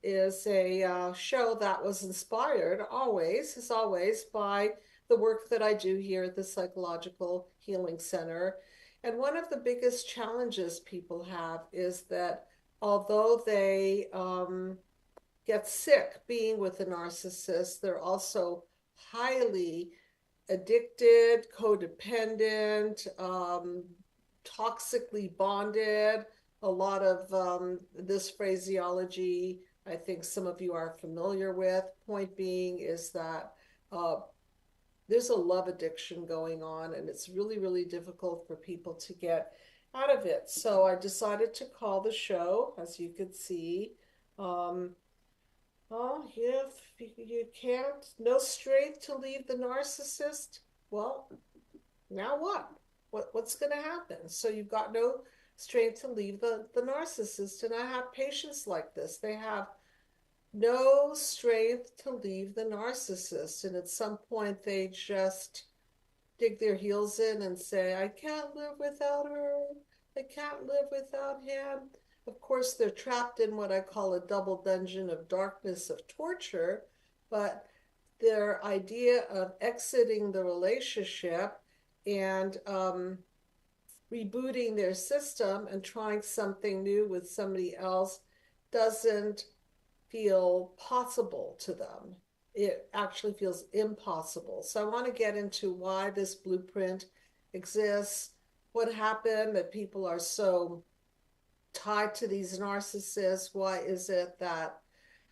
is a show that was inspired always, as always, by the work that I do here at the Psychological Healing Center. And one of the biggest challenges people have is that although they get sick being with a narcissist, they're also highly addicted, codependent, toxically bonded. A lot of this phraseology, I think some of you are familiar with. Point being is that uh, there's a love addiction going on, and it's really, really difficult for people to get out of it. So I decided to call the show, as you could see. Um, Oh, you can't, no strength to leave the narcissist. Well, now what? What's going to happen? So you've got no strength to leave the narcissist. And I have patients like this. They have no strength to leave the narcissist. And at some point, they just dig their heels in and say, I can't live without her. I can't live without him. Of course, they're trapped in what I call a double dungeon of darkness, of torture, but their idea of exiting the relationship and rebooting their system and trying something new with somebody else doesn't feel possible to them. It actually feels impossible. So I want to get into why this blueprint exists, what happened that people are so tied to these narcissists. Why is it that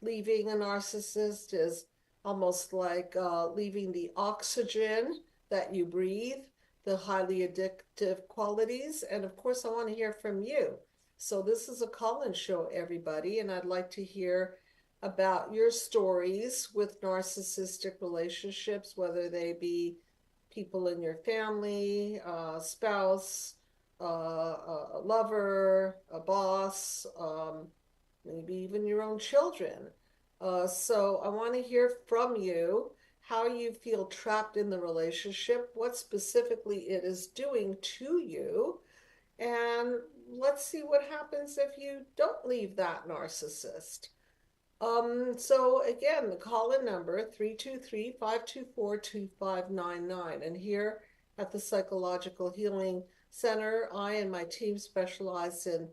leaving a narcissist is almost like leaving the oxygen that you breathe, the highly addictive qualities? And of course, I want to hear from you. So this is a call-in show, everybody, and I'd like to hear about your stories with narcissistic relationships, whether they be people in your family, spouse, a lover, a boss, maybe even your own children. So I want to hear from you how you feel trapped in the relationship, what specifically it is doing to you, and let's see what happens if you don't leave that narcissist. So again, the call-in number 323-524-2599. And here at the Psychological Healing Center, I and my team specialize in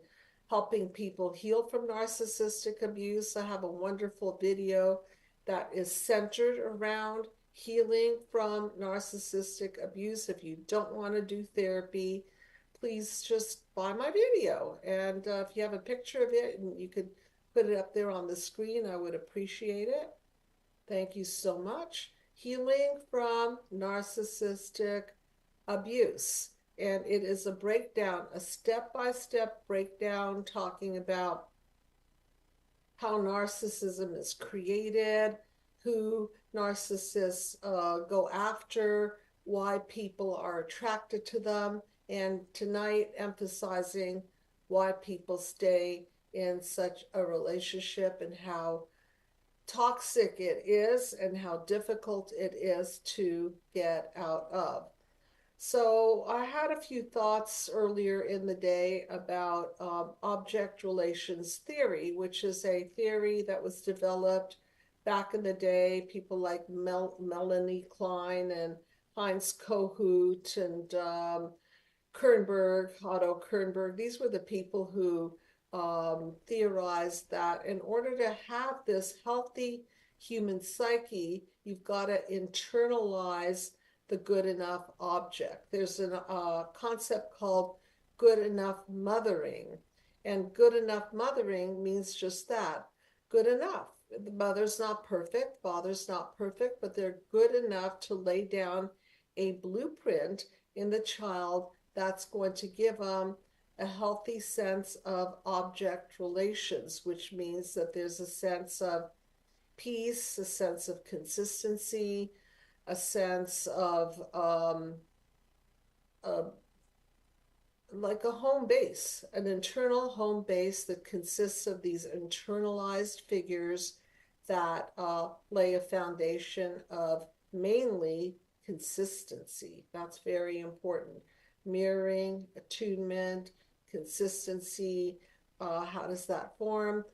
helping people heal from narcissistic abuse. I have a wonderful video that is centered around healing from narcissistic abuse. If you don't want to do therapy, please just buy my video. And if you have a picture of it and you could put it up there on the screen, I would appreciate it. Thank you so much. Healing from narcissistic abuse. And it is a breakdown, a step-by-step breakdown talking about how narcissism is created, who narcissists go after, why people are attracted to them, and tonight emphasizing why people stay in such a relationship and how toxic it is and how difficult it is to get out of. So I had a few thoughts earlier in the day about object relations theory, which is a theory that was developed back in the day. People like Melanie Klein and Heinz Kohut and Otto Kernberg. These were the people who theorized that in order to have this healthy human psyche, you've got to internalize the good enough object. There's a concept called good enough mothering. And good enough mothering means just that, good enough. The mother's not perfect, father's not perfect, but they're good enough to lay down a blueprint in the child that's going to give them a healthy sense of object relations, which means that there's a sense of peace, a sense of consistency, a sense of uh, like a home base, an internal home base that consists of these internalized figures that lay a foundation of mainly consistency. That's very important. Mirroring, attunement, consistency. How does that form?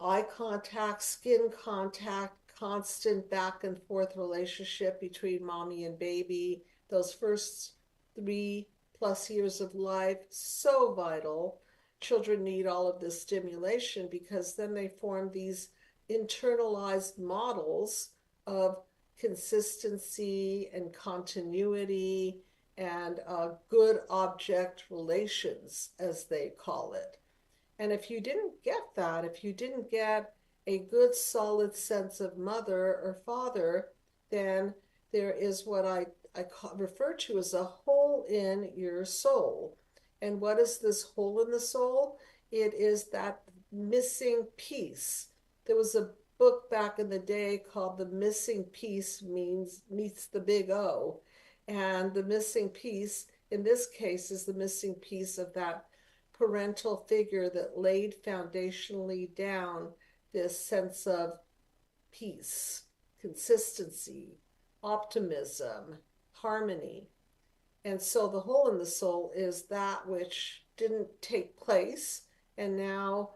eye contact, skin contact, constant back and forth relationship between mommy and baby. Those first 3+ years of life, so vital. Children need all of this stimulation because then they form these internalized models of consistency and continuity and good object relations, as they call it. And if you didn't get that, if you didn't get a good solid sense of mother or father, then there is what I refer to as a hole in your soul. And what is this hole in the soul? It is that missing piece. There was a book back in the day called The Missing Piece Meets the Big O. And the missing piece in this case is the missing piece of that parental figure that laid foundationally down this sense of peace, consistency, optimism, harmony. And so the hole in the soul is that which didn't take place and now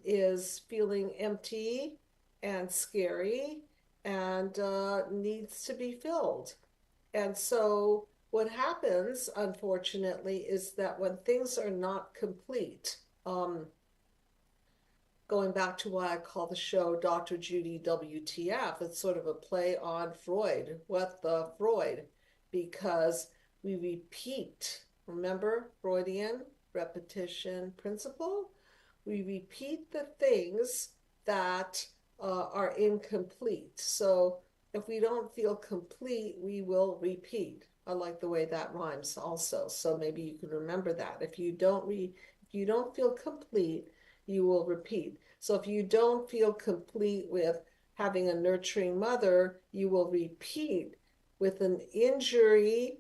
is feeling empty and scary and needs to be filled. And so what happens, unfortunately, is that when things are not complete, going back to why I call the show Dr. Judy WTF, it's sort of a play on Freud, what the Freud, because we repeat, remember Freudian repetition principle? We repeat the things that are incomplete. So if we don't feel complete, we will repeat. I like the way that rhymes also. So maybe you can remember that. If you don't feel complete, you will repeat. So if you don't feel complete with having a nurturing mother, you will repeat with an injury,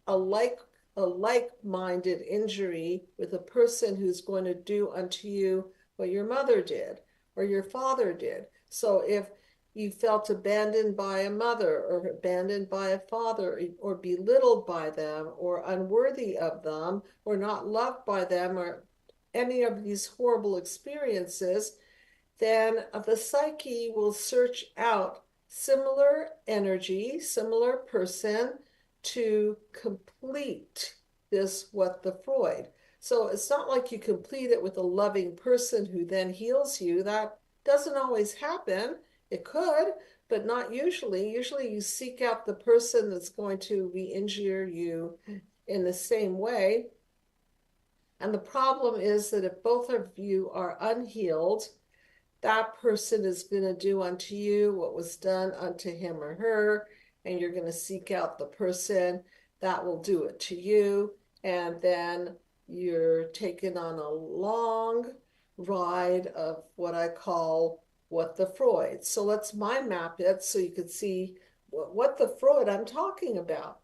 a like-minded injury with a person who's going to do unto you what your mother did or your father did. So if you felt abandoned by a mother or abandoned by a father or belittled by them or unworthy of them or not loved by them or any of these horrible experiences, then the psyche will search out similar energy, similar person to complete this what the Freud. So it's not like you complete it with a loving person who then heals you. That doesn't always happen. It could, but not usually. Usually you seek out the person that's going to re-injure you in the same way. And the problem is that if both of you are unhealed, that person is going to do unto you what was done unto him or her, and you're going to seek out the person that will do it to you. And then you're taken on a long ride of what I call what the Freud. So let's mind map it so you can see what the Freud I'm talking about.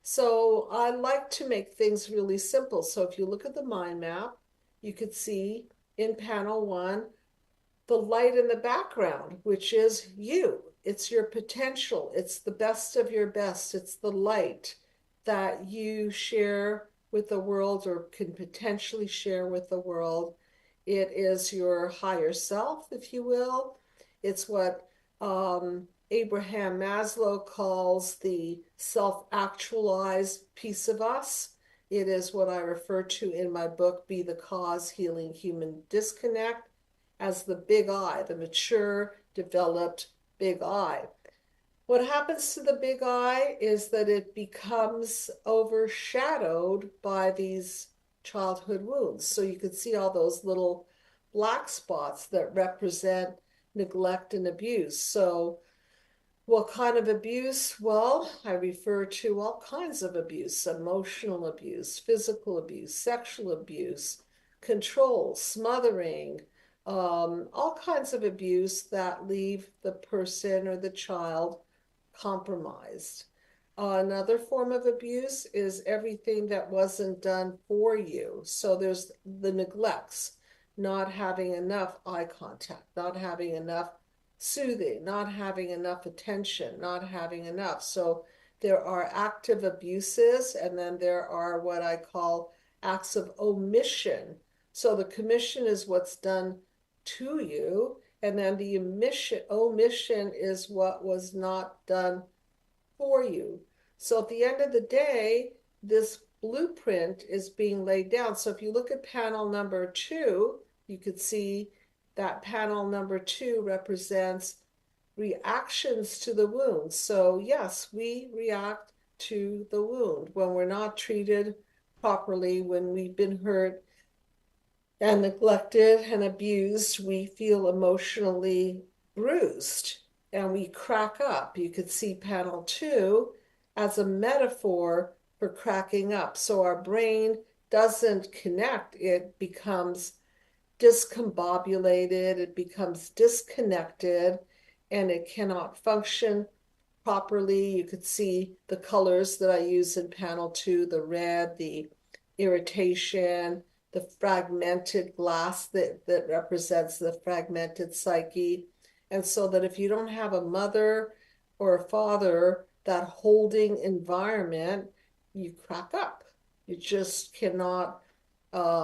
So I like to make things really simple. So if you look at the mind map, you could see in panel 1 the light in the background, which is you. It's your potential. It's the best of your best. It's the light that you share with the world or can potentially share with the world. It is your higher self, if you will. It's what Abraham Maslow calls the self-actualized piece of us. It is what I refer to in my book, Be the Cause, Healing Human Disconnect, as the big I, the mature, developed big I. What happens to the big I is that it becomes overshadowed by these childhood wounds. So you can see all those little black spots that represent neglect and abuse. So what kind of abuse? Well, I refer to all kinds of abuse: emotional abuse, physical abuse, sexual abuse, control, smothering, all kinds of abuse that leave the person or the child compromised. Another form of abuse is everything that wasn't done for you. So there's the neglects, not having enough eye contact, not having enough soothing, not having enough attention, not having enough. So there are active abuses, and then there are what I call acts of omission. So the commission is what's done to you. And then the omission is what was not done for you. So at the end of the day, this blueprint is being laid down. So if you look at panel number 2, you could see that panel number 2 represents reactions to the wound. So yes, we react to the wound when we're not treated properly, when we've been hurt and neglected and abused, we feel emotionally bruised and we crack up. You could see panel 2 as a metaphor for cracking up. So our brain doesn't connect, it becomes discombobulated, it becomes disconnected, and it cannot function properly. You could see the colors that I use in panel 2, the red, the irritation, the fragmented glass that represents the fragmented psyche. And so that if you don't have a mother or a father, that holding environment, you crack up. You just cannot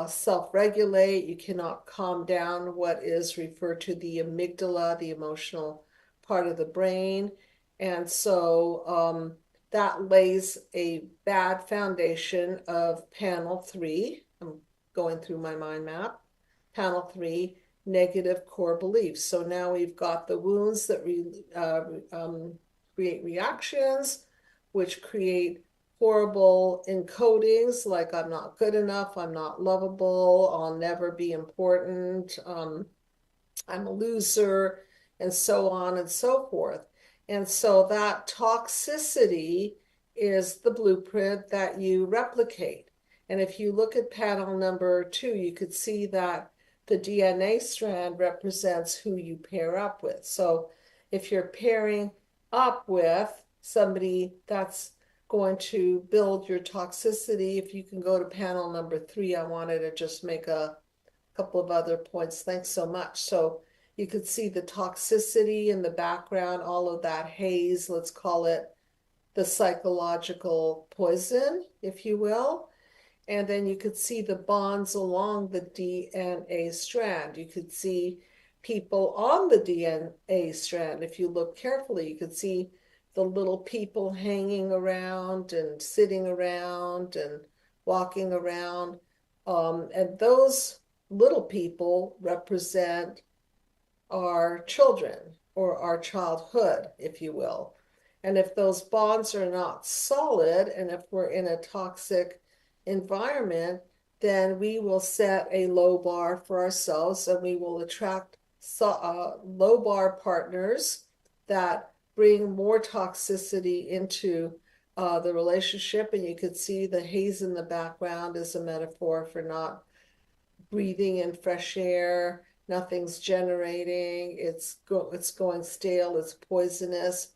self-regulate. You cannot calm down what is referred to the amygdala, the emotional part of the brain. And so that lays a bad foundation of panel 3. I'm going through my mind map. Panel 3, negative core beliefs. So now we've got the wounds that create reactions, which create horrible encodings like I'm not good enough, I'm not lovable, I'll never be important, I'm a loser, and so on and so forth. And so that toxicity is the blueprint that you replicate. And if you look at panel number 2, you could see that the DNA strand represents who you pair up with. So if you're pairing up with somebody that's going to build your toxicity, if you can go to panel number 3, I wanted to just make a couple of other points. Thanks so much. So you could see the toxicity in the background, all of that haze, let's call it the psychological poison, if you will. And then you could see the bonds along the DNA strand. You could see people on the DNA strand. If you look carefully, you could see the little people hanging around and sitting around and walking around. And those little people represent our children or our childhood, if you will. And if those bonds are not solid, and if we're in a toxic environment, then we will set a low bar for ourselves and we will attract low bar partners that bring more toxicity into the relationship. And you could see the haze in the background is a metaphor for not breathing in fresh air, nothing's generating, it's going stale, it's poisonous.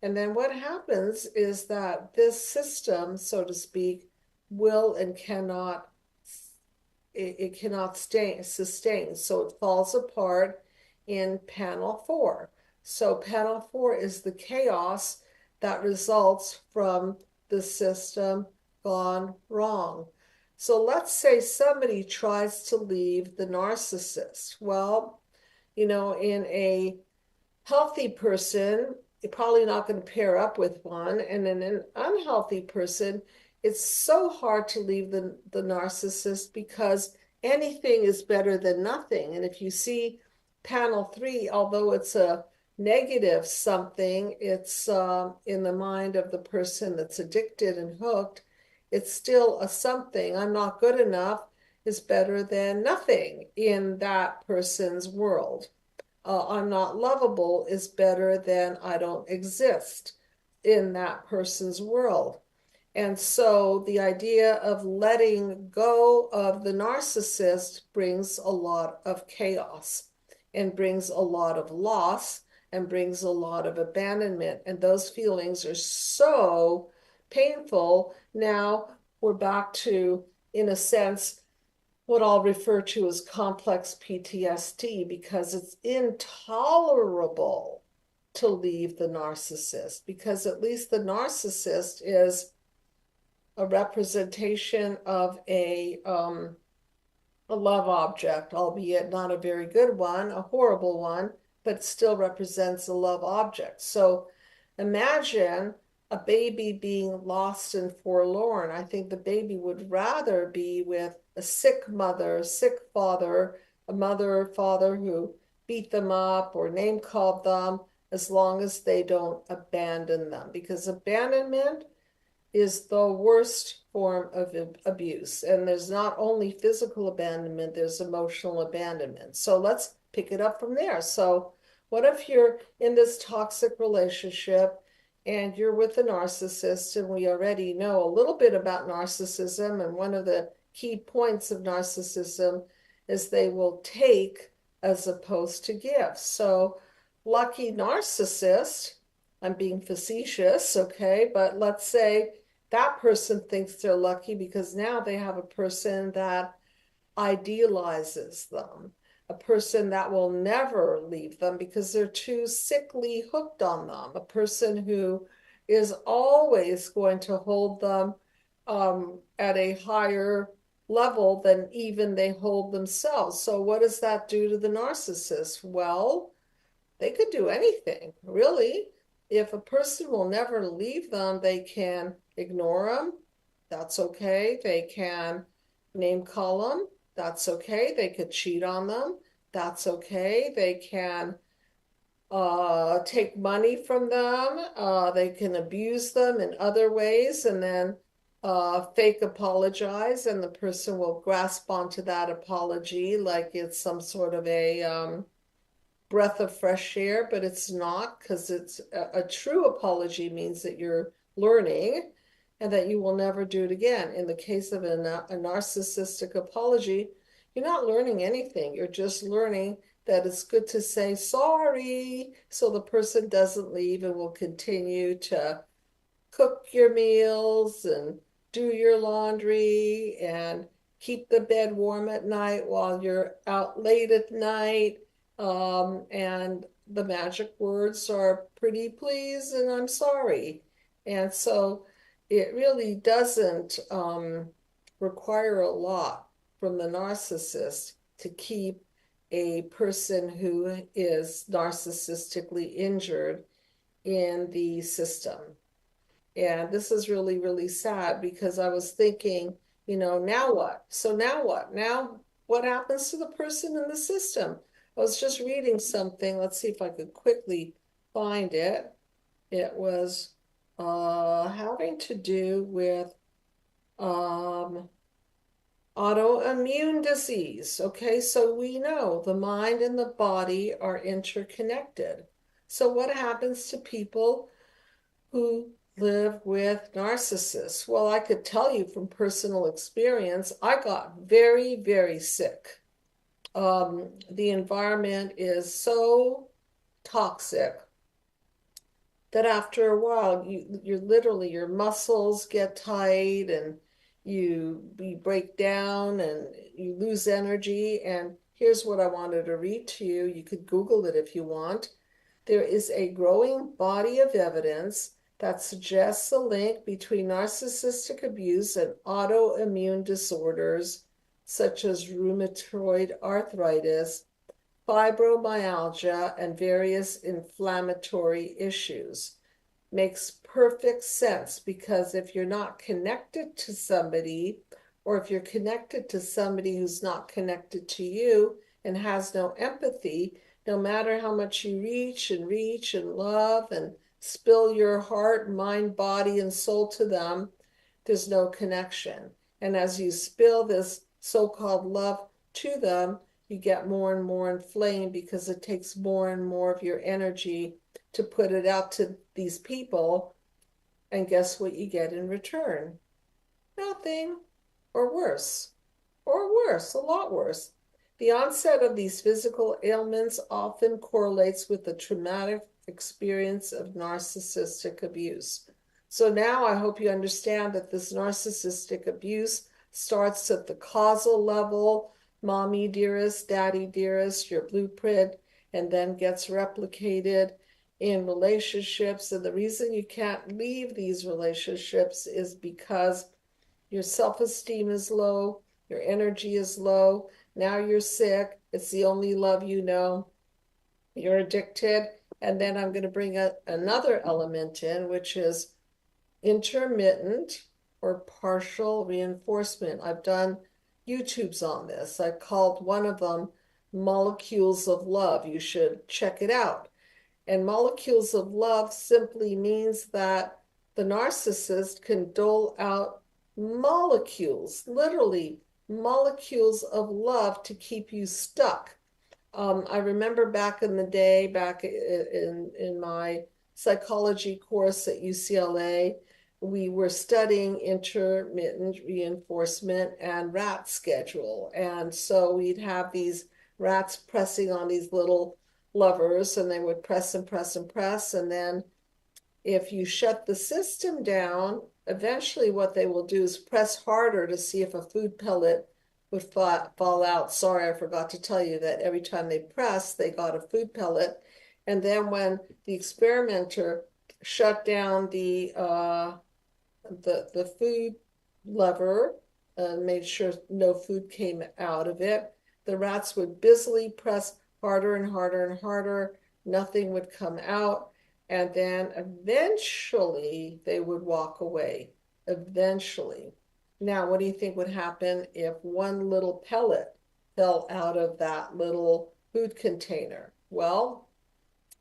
And then what happens is that this system, so to speak, will and cannot, it cannot sustain. So it falls apart in panel 4. So panel 4 is the chaos that results from the system gone wrong. So let's say somebody tries to leave the narcissist. Well, in a healthy person, you're probably not going to pair up with one. And in an unhealthy person, it's so hard to leave the narcissist because anything is better than nothing. And if you see panel 3, although it's a negative something, it's in the mind of the person that's addicted and hooked, it's still a something. I'm not good enough is better than nothing in that person's world. I'm not lovable is better than I don't exist in that person's world. And so the idea of letting go of the narcissist brings a lot of chaos and brings a lot of loss and brings a lot of abandonment. And those feelings are so painful. Now we're back to, in a sense, what I'll refer to as complex PTSD, because it's intolerable to leave the narcissist, because at least the narcissist is a representation of a a love object, albeit not a very good one, a horrible one, but still represents a love object. So imagine a baby being lost and forlorn. I think the baby would rather be with a sick mother, a sick father, a mother or father who beat them up or name called them, as long as they don't abandon them. Because abandonment is the worst form of abuse. And there's not only physical abandonment, there's emotional abandonment. So let's pick it up from there. So, what if you're in this toxic relationship and you're with a narcissist? And we already know a little bit about narcissism. And one of the key points of narcissism is they will take as opposed to give. So, lucky narcissist, I'm being facetious, okay, but let's say that person thinks they're lucky because now they have a person that idealizes them, a person that will never leave them because they're too sickly hooked on them, a person who is always going to hold them at a higher level than even they hold themselves. So, what does that do to the narcissist? Well, they could do anything, really. If a person will never leave them, they can ignore them. That's okay. They can name call them. That's okay. They could cheat on them. That's okay. They can take money from them. They can abuse them in other ways and then fake apologize, and the person will grasp onto that apology like it's some sort of a breath of fresh air, but it's not, because it's a true apology means that you're learning and that you will never do it again. In the case of a narcissistic apology, you're not learning anything. You're just learning that it's good to say sorry so the person doesn't leave and will continue to cook your meals and do your laundry and keep the bed warm at night while you're out late at night. And the magic words are pretty please and I'm sorry. And so it really doesn't require a lot from the narcissist to keep a person who is narcissistically injured in the system. And this is really, really sad because I was thinking, now what? So now what? Now what happens to the person in the system? I was just reading something. Let's see if I could quickly find it. It was having to do with autoimmune disease. Okay, so we know the mind and the body are interconnected. So what happens to people who live with narcissists? Well, I could tell you from personal experience, I got very, very sick. The environment is so toxic that after a while, you're literally, your muscles get tight and you break down and you lose energy. And here's what I wanted to read to you. You could Google it if you want. There is a growing body of evidence that suggests a link between narcissistic abuse and autoimmune disorders such as rheumatoid arthritis, fibromyalgia, and various inflammatory issues. Makes perfect sense because if you're not connected to somebody, or if you're connected to somebody who's not connected to you and has no empathy, no matter how much you reach and love and spill your heart, mind, body, and soul to them, there's no connection. And as you spill this so-called love to them, you get more and more inflamed because it takes more and more of your energy to put it out to these people. And guess what you get in return? Nothing, or worse, a lot worse. The onset of these physical ailments often correlates with the traumatic experience of narcissistic abuse. So now I hope you understand that this narcissistic abuse starts at the causal level, mommy dearest, daddy dearest, your blueprint, and then gets replicated in relationships. And the reason you can't leave these relationships is because your self-esteem is low, your energy is low, Now you're sick. It's the only love you know. You're addicted. And then I'm going to bring another element in, which is intermittent or partial reinforcement. I've done YouTubes on this. I called one of them Molecules of Love. You should check it out. And molecules of love simply means that the narcissist can dole out molecules, literally molecules of love to keep you stuck. I remember back in the day, back in my psychology course at UCLA, we were studying intermittent reinforcement and rat schedule. And so we'd have these rats pressing on these little levers, and they would press and press and press. And then if you shut the system down, eventually what they will do is press harder to see if a food pellet would fall out. Sorry, I forgot to tell you that every time they pressed, they got a food pellet. And then when the experimenter shut down the food lever and made sure no food came out of it, the rats would busily press harder and harder and harder. Nothing would come out. And then eventually they would walk away. Eventually. Now, what do you think would happen if one little pellet fell out of that little food container? Well,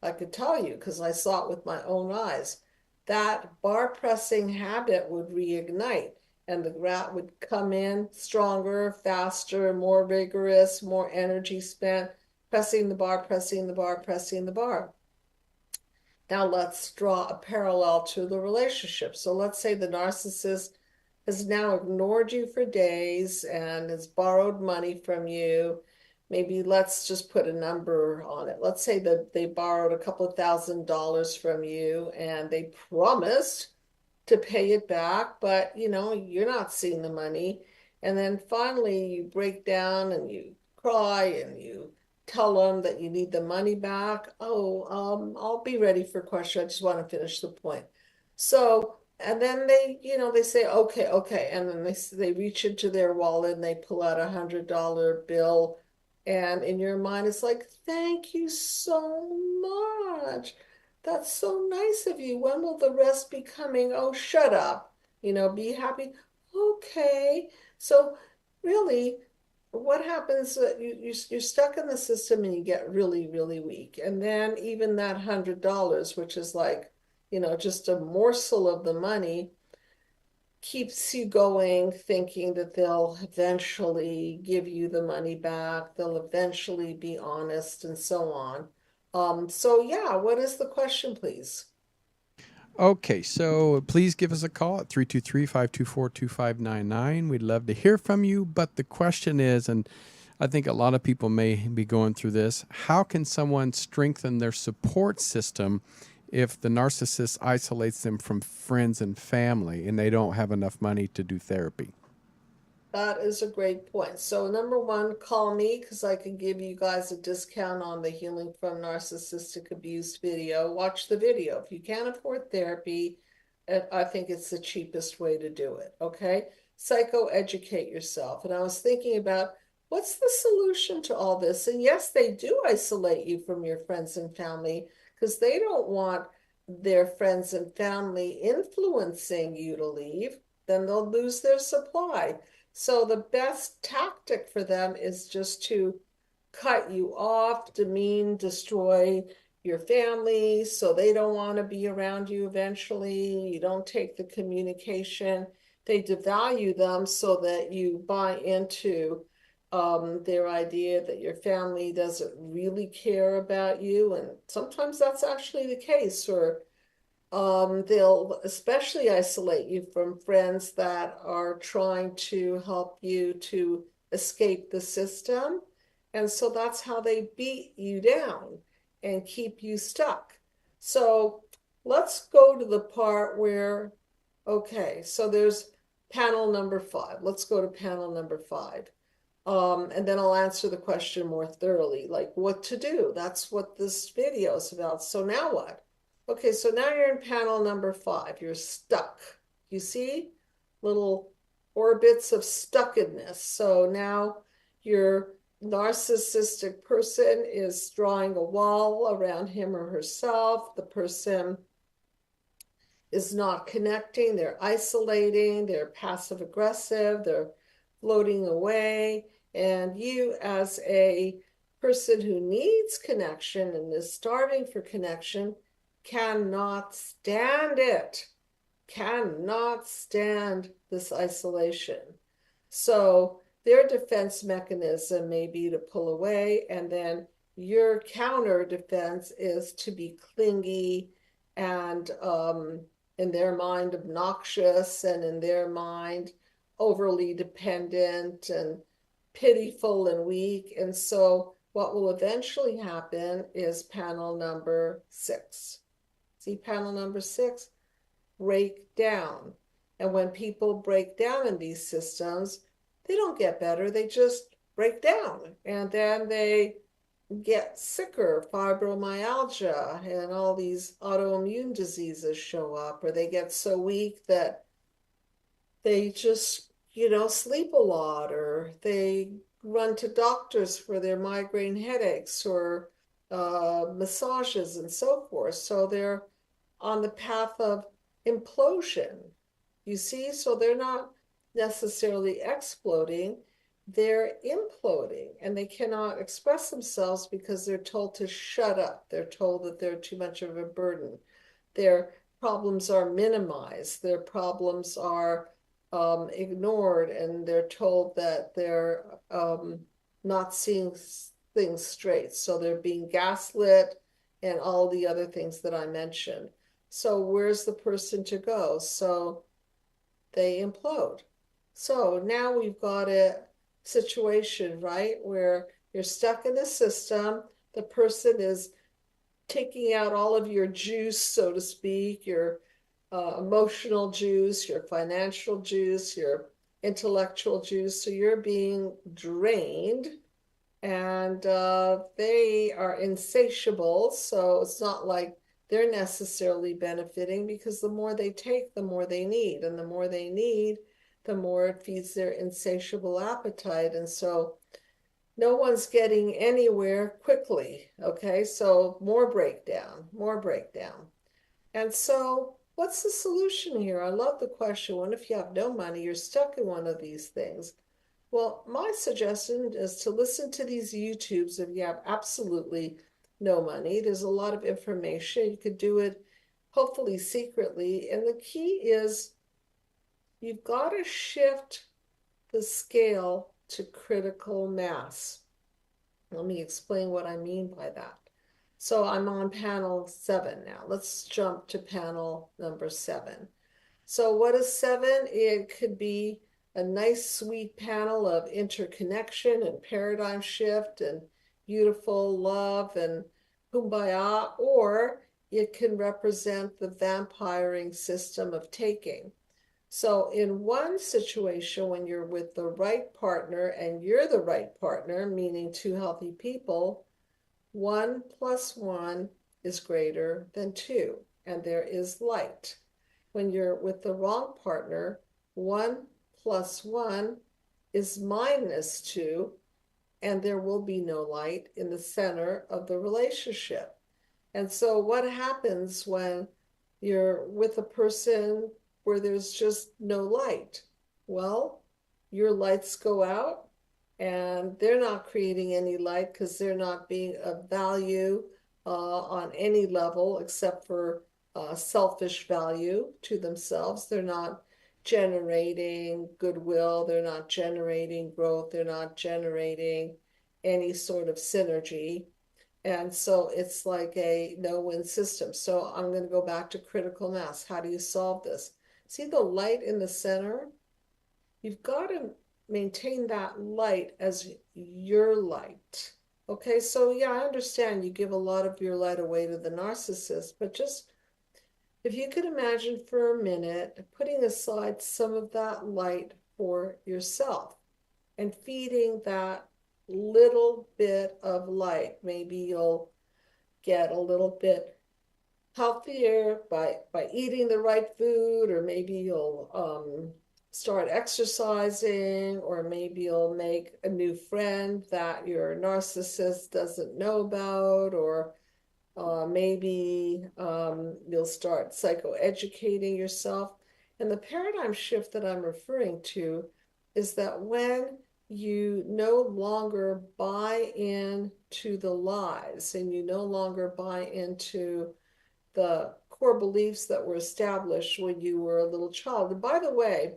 I could tell you because I saw it with my own eyes. That bar pressing habit would reignite, and the rat would come in stronger, faster, more vigorous, more energy spent, pressing the bar, pressing the bar, pressing the bar. Now let's draw a parallel to the relationship. So let's say the narcissist has now ignored you for days and has borrowed money from you. Maybe let's just put a number on it. Let's say that they borrowed a couple of $1,000s from you and they promised to pay it back, but you're not seeing the money. And then finally you break down and you cry and you tell them that you need the money back. I'll be ready for question. I just want to finish the point. So, and then they say, okay. And then they reach into their wallet and they pull out $100 bill. And in your mind, it's like, thank you so much. That's so nice of you. When will the rest be coming? Oh, shut up. Be happy. Okay. So really, what happens, you're stuck in the system and you get really, really weak. And then even that $100, which is like, just a morsel of the money, keeps you going, thinking that they'll eventually give you the money back, they'll eventually be honest, and so on. So yeah, what is the question, please? Okay, so please give us a call at 323-524-2599. We'd love to hear from you, but the question is, and I think a lot of people may be going through this, how can someone strengthen their support system if the narcissist isolates them from friends and family and they don't have enough money to do therapy? That is a great point. So number one, call me because I can give you guys a discount on the Healing from Narcissistic Abuse video. Watch the video. If you can't afford therapy, I think it's the cheapest way to do it. Okay? Psychoeducate yourself. And I was thinking about what's the solution to all this? And yes, they do isolate you from your friends and family because they don't want their friends and family influencing you to leave. Then they'll lose their supply. So the best tactic for them is just to cut you off, demean, destroy your family so they don't want to be around you eventually. You don't take the communication. They devalue them so that you buy into their idea that your family doesn't really care about you. And sometimes that's actually the case, or they'll especially isolate you from friends that are trying to help you to escape the system. And so that's how they beat you down and keep you stuck. So let's go to the part where, okay, so there's panel number 5. Let's go to panel number 5. And then I'll answer the question more thoroughly, like what to do. That's what this video is about. So now what? Okay, so now you're in panel number 5. You're stuck. You see little orbits of stuckedness. So now you're narcissistic person is drawing a wall around him or herself. The person is not connecting, they're isolating, they're passive aggressive, they're floating away. And you, as a person who needs connection and is starving for connection, cannot stand it, cannot stand this isolation. So their defense mechanism may be to pull away, and then your counter defense is to be clingy and in their mind obnoxious, and in their mind overly dependent and pitiful and weak. And so what will eventually happen is panel number 6. See panel number 6? Break down. And when people break down in these systems, they don't get better, they just break down. And then they get sicker, fibromyalgia, and all these autoimmune diseases show up, or they get so weak that they just, sleep a lot, or they run to doctors for their migraine headaches or massages and so forth. So they're on the path of implosion, you see? So they're not necessarily exploding, they're imploding, and they cannot express themselves because they're told to shut up. They're told that they're too much of a burden. Their problems are minimized. Their problems are ignored, and they're told that they're not seeing things straight. So they're being gaslit and all the other things that I mentioned. So where's the person to go? So they implode. So now we've got a situation, right, where you're stuck in the system. The person is taking out all of your juice, so to speak, your emotional juice, your financial juice, your intellectual juice. So you're being drained, and they are insatiable. So it's not like they're necessarily benefiting, because the more they take, the more they need, and the more they need, the more it feeds their insatiable appetite. And so no one's getting anywhere quickly. Okay, so more breakdown, more breakdown. And so what's the solution here? I love the question. What if you have no money, you're stuck in one of these things? Well, my suggestion is to listen to these YouTubes if you have absolutely no money. There's a lot of information. You could do it hopefully secretly. And the key is you've got to shift the scale to critical mass. Let me explain what I mean by that. So I'm on panel 7 now. Let's jump to panel number 7. So what is 7? It could be a nice, sweet panel of interconnection and paradigm shift and beautiful love and kumbaya, or it can represent the vampiring system of taking. So in one situation, when you're with the right partner and you're the right partner, meaning two healthy people, 1 + 1 is greater than 2, and there is light. When you're with the wrong partner, 1 + 1 is -2, and there will be no light in the center of the relationship. And so what happens when you're with a person where there's just no light? Well, your lights go out, and they're not creating any light because they're not being of value on any level except for selfish value to themselves. They're not generating goodwill, they're not generating growth, they're not generating any sort of synergy. And so it's like a no-win system. So I'm going to go back to critical mass. How do you solve this? See the light in the center? You've got to maintain that light as your light. Okay, so yeah, I understand you give a lot of your light away to the narcissist, but just if you could imagine for a minute putting aside some of that light for yourself and feeding that little bit of light, maybe you'll get a little bit healthier by eating the right food, or maybe you'll start exercising, or maybe you'll make a new friend that your narcissist doesn't know about, or maybe you'll start psychoeducating yourself. And the paradigm shift that I'm referring to is that when you no longer buy into the lies and you no longer buy into the core beliefs that were established when you were a little child. And by the way,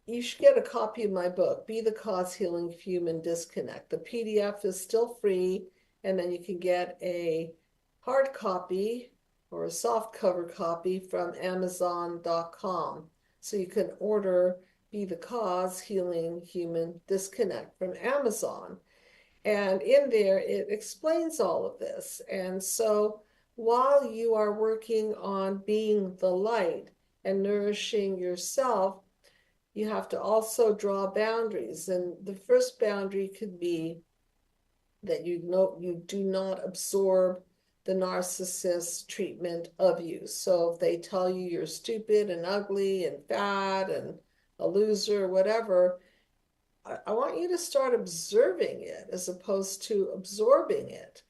you should get a copy of my book, Be the Cause Healing Human Disconnect. The PDF is still free, and then you can get a hard copy or a soft cover copy from Amazon.com. So you can order Be the Cause Healing Human Disconnect from Amazon. And in there, it explains all of this. And so while you are working on being the light and nourishing yourself, you have to also draw boundaries. And the first boundary could be that you do not absorb the narcissist's treatment of you. So if they tell you you're stupid and ugly and fat and a loser, whatever, I want you to start observing it as opposed to absorbing it.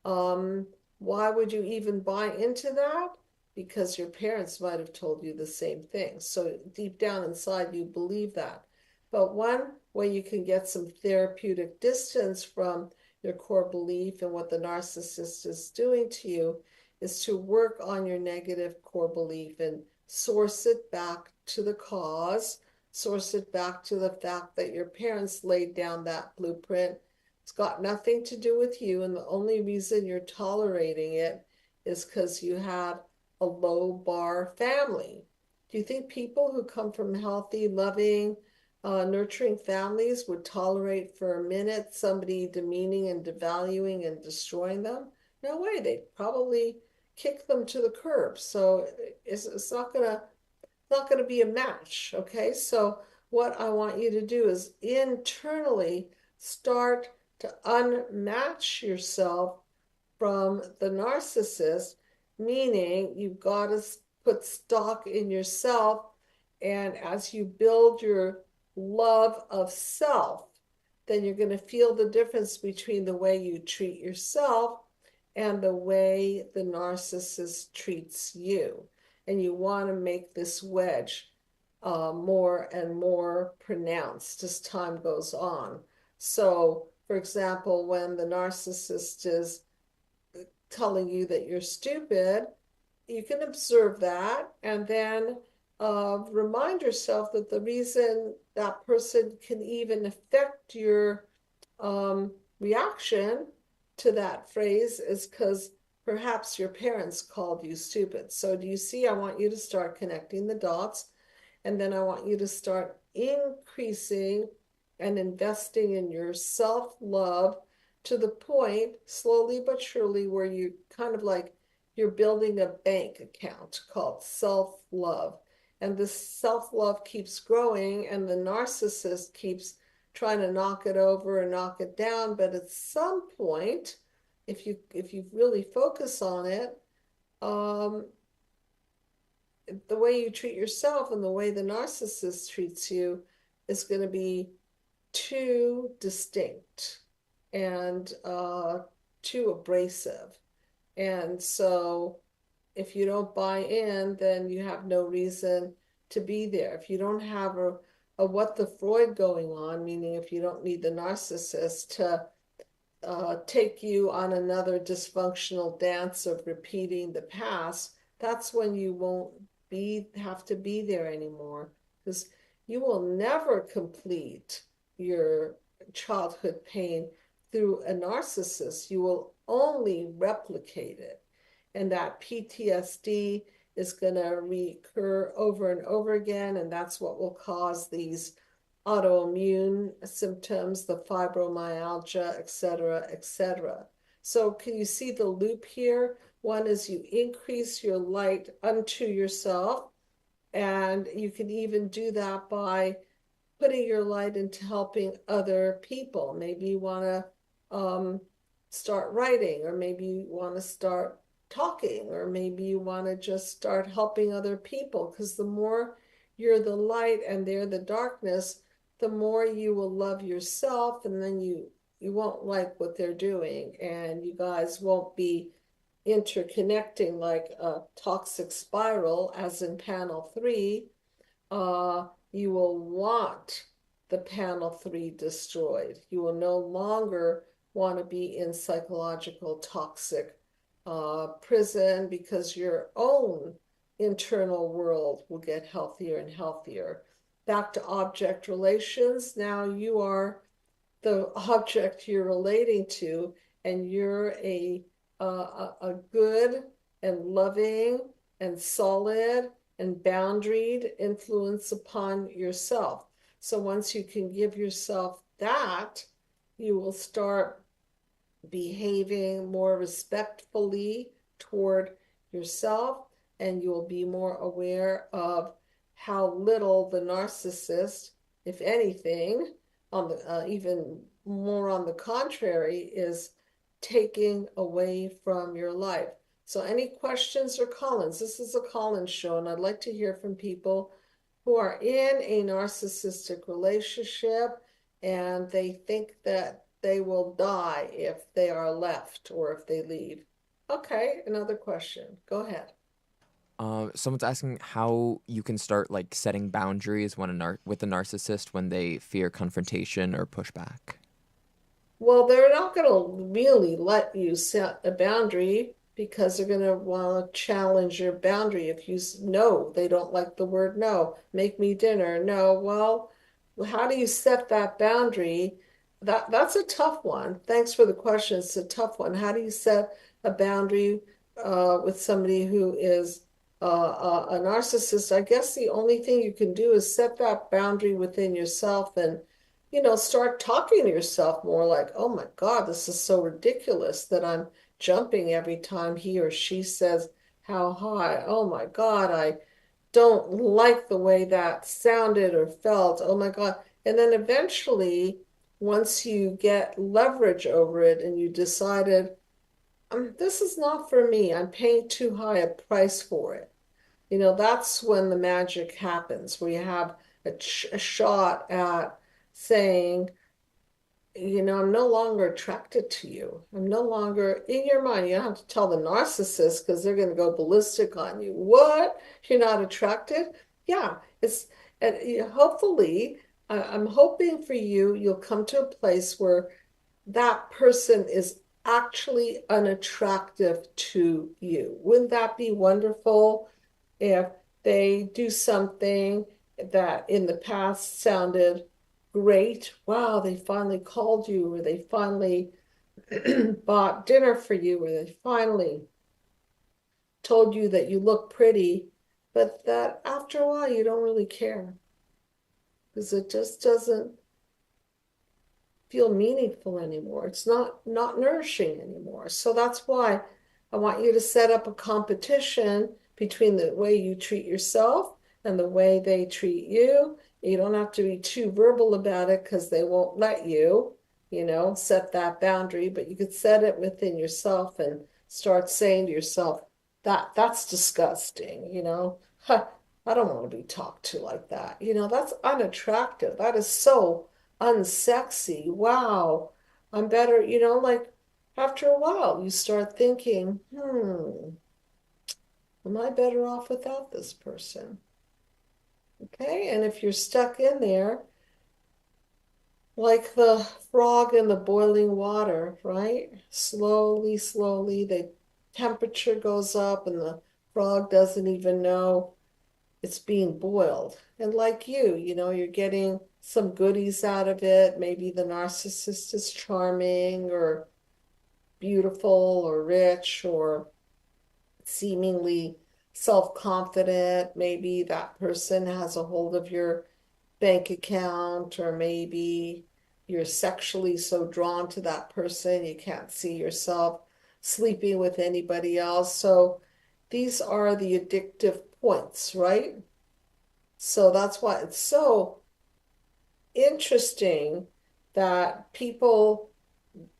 Why would you even buy into that? Because your parents might have told you the same thing. So deep down inside, you believe that. But one way you can get some therapeutic distance from your core belief and what the narcissist is doing to you is to work on your negative core belief and source it back to the cause, source it back to the fact that your parents laid down that blueprint. It's got nothing to do with you, and the only reason you're tolerating it is because you have a low bar family. Do you think people who come from healthy, loving, nurturing families would tolerate for a minute somebody demeaning and devaluing and destroying them? No way. They'd probably kick them to the curb. So it's not gonna be a match. Okay. So what I want you to do is internally start to unmatch yourself from the narcissist, meaning you've got to put stock in yourself. And as you build your love of self, then you're going to feel the difference between the way you treat yourself and the way the narcissist treats you. And you want to make this wedge more and more pronounced as time goes on. So, for example, when the narcissist is telling you that you're stupid, you can observe that and then remind yourself that the reason that person can even affect your reaction to that phrase is because perhaps your parents called you stupid. So do you see? I want you to start connecting the dots, and then I want you to start increasing and investing in your self-love to the point, slowly but surely, where you kind of like you're building a bank account called self-love. And this self-love keeps growing, and the narcissist keeps trying to knock it over and knock it down. But at some point, if you really focus on it, the way you treat yourself and the way the narcissist treats you is going to be too distinct and too abrasive. And so if you don't buy in, then you have no reason to be there. If you don't have a what the Freud going on, meaning if you don't need the narcissist to take you on another dysfunctional dance of repeating the past, that's when you won't have to be there anymore, because you will never complete your childhood pain through a narcissist. You will only replicate it. And that PTSD is going to recur over and over again. And that's what will cause these autoimmune symptoms, the fibromyalgia, et cetera, et cetera. So can you see the loop here? One is you increase your light unto yourself. And you can even do that by putting your light into helping other people. Maybe you want to start writing, or maybe you want to start talking, or maybe you want to just start helping other people, because the more you're the light and they're the darkness, the more you will love yourself, and then you won't like what they're doing, and you guys won't be interconnecting like a toxic spiral, as in panel 3. You will want the panel 3 destroyed. You will no longer want to be in psychological toxic prison, because your own internal world will get healthier and healthier. Back to object relations. Now you are the object you're relating to, and you're a good and loving and solid and boundaried influence upon yourself. So once you can give yourself that, you will start behaving more respectfully toward yourself, and you'll be more aware of how little the narcissist, if anything, on the even more on the contrary, is taking away from your life. So any questions or call-ins? This is a call-in show, and I'd like to hear from people who are in a narcissistic relationship and they think that they will die if they are left or if they leave. Okay, another question. Go ahead. Someone's asking how you can start like setting boundaries with a narcissist when they fear confrontation or pushback. Well, they're not going to really let you set a boundary, because they're going to want to challenge your boundary. If you no, they don't like the word no. Make me dinner. No. Well, how do you set that boundary? That's a tough one. Thanks for the question. It's a tough one. How do you set a boundary with somebody who is a narcissist? I guess the only thing you can do is set that boundary within yourself, and start talking to yourself more like, oh my God, this is so ridiculous that I'm jumping every time he or she says how high. Oh my God, I don't like the way that sounded or felt. Oh my God. And then eventually, once you get leverage over it and you decided, this is not for me, I'm paying too high a price for it. That's when the magic happens, where you have a shot at saying, I'm no longer attracted to you. I'm no longer in your mind. You don't have to tell the narcissist, because they're going to go ballistic on you. What? You're not attracted? Yeah. And hopefully, I'm hoping for you, you'll come to a place where that person is actually unattractive to you. Wouldn't that be wonderful if they do something that in the past sounded great? Wow, they finally called you, or they finally bought dinner for you, or they finally told you that you look pretty, but that after a while you don't really care, because it just doesn't feel meaningful anymore. It's not nourishing anymore. So that's why I want you to set up a competition between the way you treat yourself and the way they treat you. You don't have to be too verbal about it, because they won't let you, set that boundary, but you could set it within yourself and start saying to yourself, that's disgusting, I don't want to be talked to like that. That's unattractive. That is so unsexy. Wow. I'm better, like after a while you start thinking, am I better off without this person? Okay, and if you're stuck in there, like the frog in the boiling water, right? Slowly, slowly, the temperature goes up and the frog doesn't even know it's being boiled. And like you're getting some goodies out of it. Maybe the narcissist is charming or beautiful or rich or seemingly self-confident. Maybe that person has a hold of your bank account, or maybe you're sexually so drawn to that person you can't see yourself sleeping with anybody else. So these are the addictive points, right? So that's why it's so interesting that people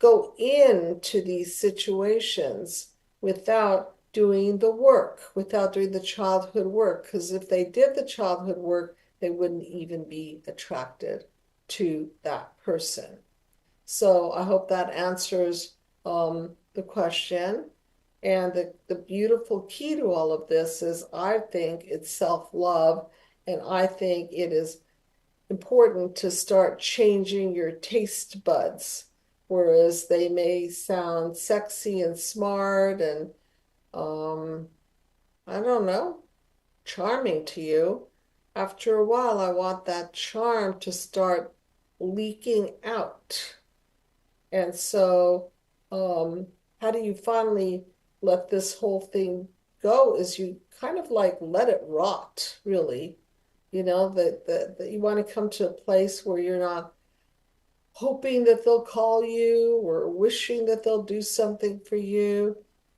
go into these situations without doing the work, without doing the childhood work. Because if they did the childhood work, they wouldn't even be attracted to that person. So I hope that answers the question. And the beautiful key to all of this is I think it's self-love, and I think it is important to start changing your taste buds. Whereas they may sound sexy and smart and I don't know, charming to you. After a while, I want that charm to start leaking out. And so, how do you finally let this whole thing go? Is you kind of like let it rot, really. You know, that you want to come to a place where you're not hoping that they'll call you or wishing that they'll do something for you,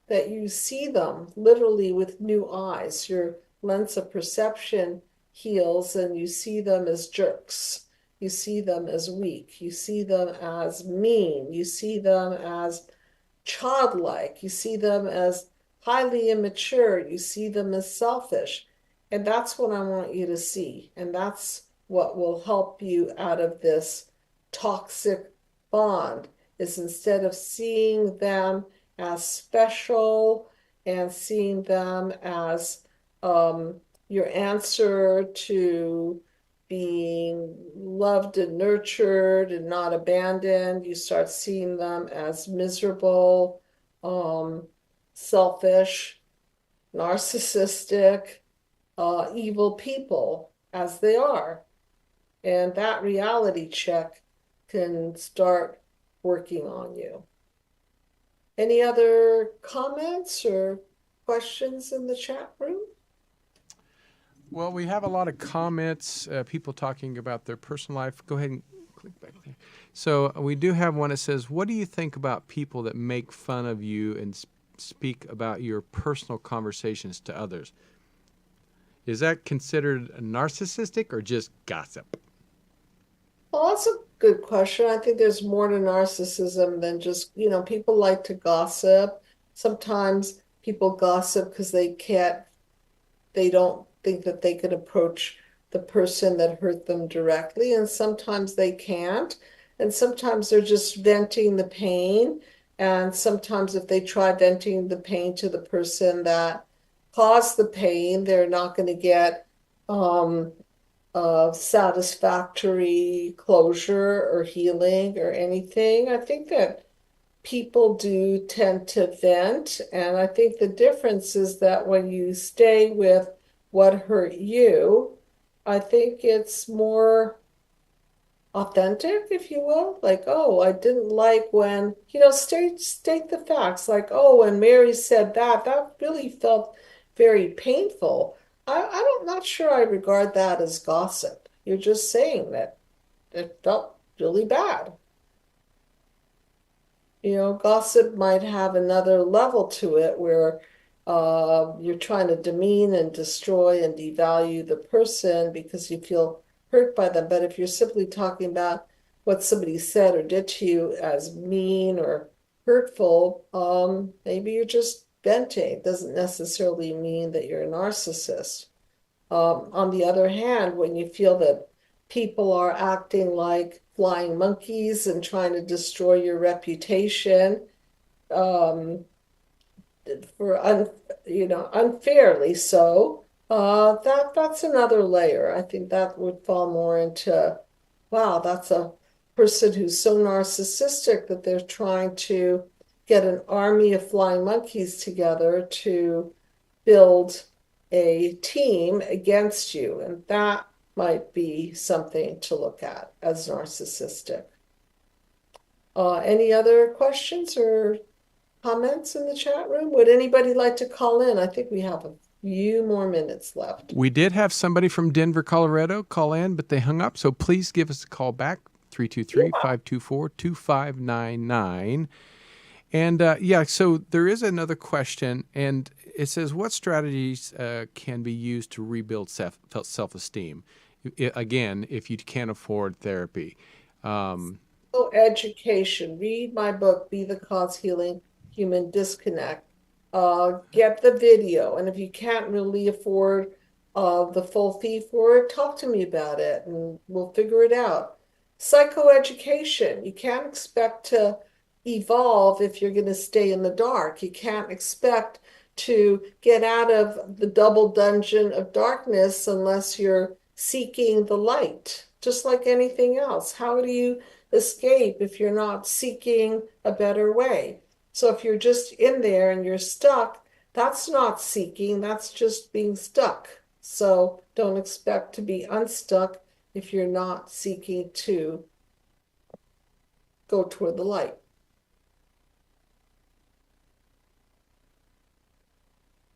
that you see them literally with new eyes. Your lens of perception heals and you see them as jerks. You see them as weak. You see them as mean. You see them as childlike. You see them as highly immature. You see them as selfish. And that's what I want you to see. And that's what will help you out of this toxic bond, is instead of seeing them as special and seeing them as your answer to being loved and nurtured and not abandoned, you start seeing them as miserable, selfish, narcissistic, evil people as they are. And that reality check can start working on you. Any other comments or questions in the chat room? Well, we have a lot of comments, people talking about their personal life. Go ahead and click back there. So we do have one that says, what do you think about people that make fun of you and speak about your personal conversations to others? Is that considered narcissistic or just gossip? Well, that's a good question. I think there's more to narcissism than just, people like to gossip. Sometimes people gossip because they don't think that they could approach the person that hurt them directly, and sometimes they can't. And sometimes they're just venting the pain. And sometimes if they try venting the pain to the person that caused the pain, they're not going to get satisfactory closure or healing or anything. I think that people do tend to vent, and I think the difference is that when you stay with what hurt you, I think it's more authentic, if you will. Like, oh, I didn't like when, state the facts. Like, oh, when Mary said that really felt very painful. I'm not sure I regard that as gossip. You're just saying that it felt really bad. Gossip might have another level to it where you're trying to demean and destroy and devalue the person because you feel hurt by them. But if you're simply talking about what somebody said or did to you as mean or hurtful, maybe you're just venting. It doesn't necessarily mean that you're a narcissist. On the other hand, when you feel that people are acting like flying monkeys and trying to destroy your reputation, unfairly so, that's another layer. I think that would fall more into, wow, that's a person who's so narcissistic that they're trying to get an army of flying monkeys together to build a team against you. And that might be something to look at as narcissistic. Any other questions or comments in the chat room? Would anybody like to call in? I think we have a few more minutes left. We did have somebody from Denver, Colorado call in, but they hung up. So please give us a call back, 323-524-2599. And so there is another question, and it says, what strategies can be used to rebuild self-esteem? Again, if you can't afford therapy. Education. Read my book, Be the Cause Healing Human Disconnect. get the video. And if you can't really afford the full fee for it, talk to me about it and we'll figure it out. Psychoeducation. You can't expect to evolve if you're going to stay in the dark. You can't expect to get out of the double dungeon of darkness unless you're seeking the light, just like anything else. How do you escape if you're not seeking a better way? So if you're just in there and you're stuck, that's not seeking, that's just being stuck. So don't expect to be unstuck if you're not seeking to go toward the light.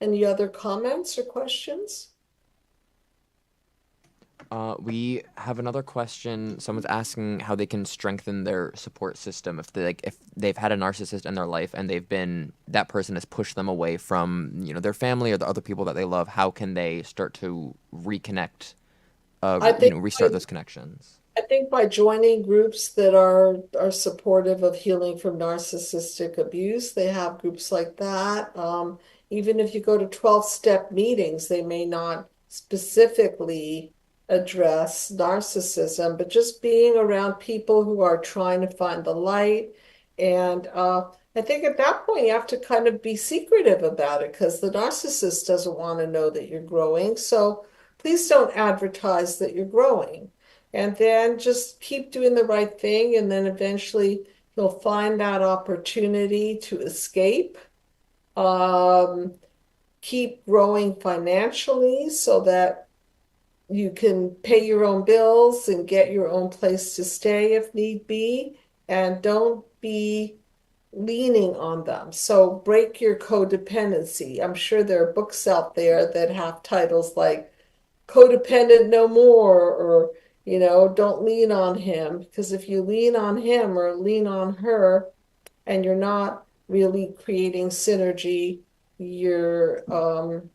Any other comments or questions? We have another question. Someone's asking how they can strengthen their support system if they've had a narcissist in their life and that person has pushed them away from their family or the other people that they love. How can they start to reconnect? Restart those connections. I think by joining groups that are supportive of healing from narcissistic abuse, they have groups like that. Even if you go to 12-step meetings, they may not specifically address narcissism, but just being around people who are trying to find the light. And I think at that point you have to kind of be secretive about it because the narcissist doesn't want to know that you're growing. So please don't advertise that you're growing. And then just keep doing the right thing. And then eventually you'll find that opportunity to escape. Keep growing financially so that you can pay your own bills and get your own place to stay if need be. And don't be leaning on them. So break your codependency. I'm sure there are books out there that have titles like Codependent No More or, don't lean on him. Because if you lean on him or lean on her and you're not really creating synergy, you're on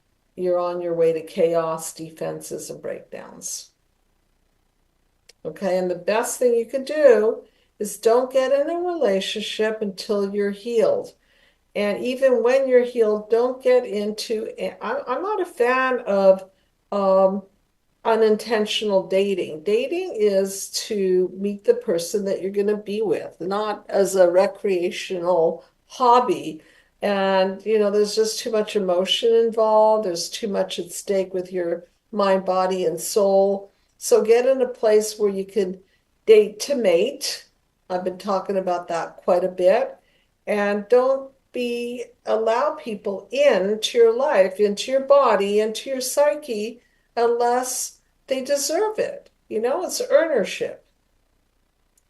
your way to chaos, defenses, and breakdowns. Okay, and the best thing you could do is don't get in a relationship until you're healed. And even when you're healed, don't get into, I'm not a fan of unintentional dating. Dating is to meet the person that you're going to be with, not as a recreational hobby. And, there's just too much emotion involved. There's too much at stake with your mind, body, and soul. So get in a place where you can date to mate. I've been talking about that quite a bit. And don't allow people into your life, into your body, into your psyche, unless they deserve it. It's earnership.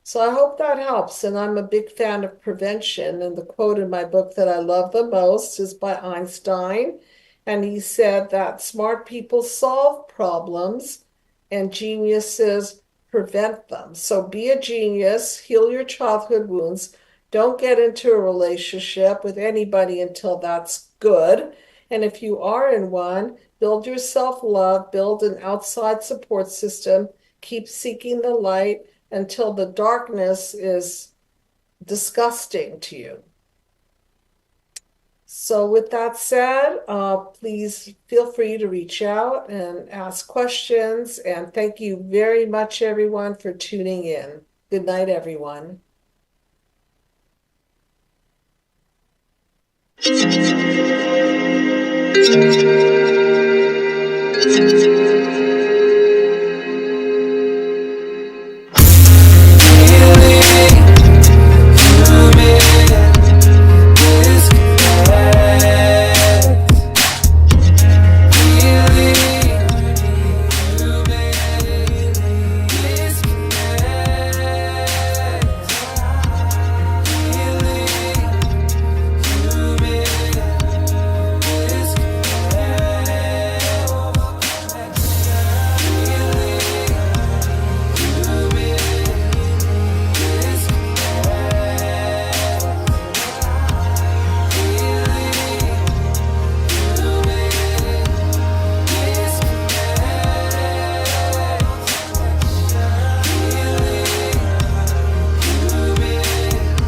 So I hope that helps. And I'm a big fan of prevention. And the quote in my book that I love the most is by Einstein. And he said that smart people solve problems and geniuses prevent them. So be a genius, heal your childhood wounds. Don't get into a relationship with anybody until that's good. And if you are in one, build your self-love, build an outside support system, keep seeking the light until the darkness is disgusting to you. So with that said, please feel free to reach out and ask questions. And thank you very much, everyone, for tuning in. Good night, everyone. Thank you.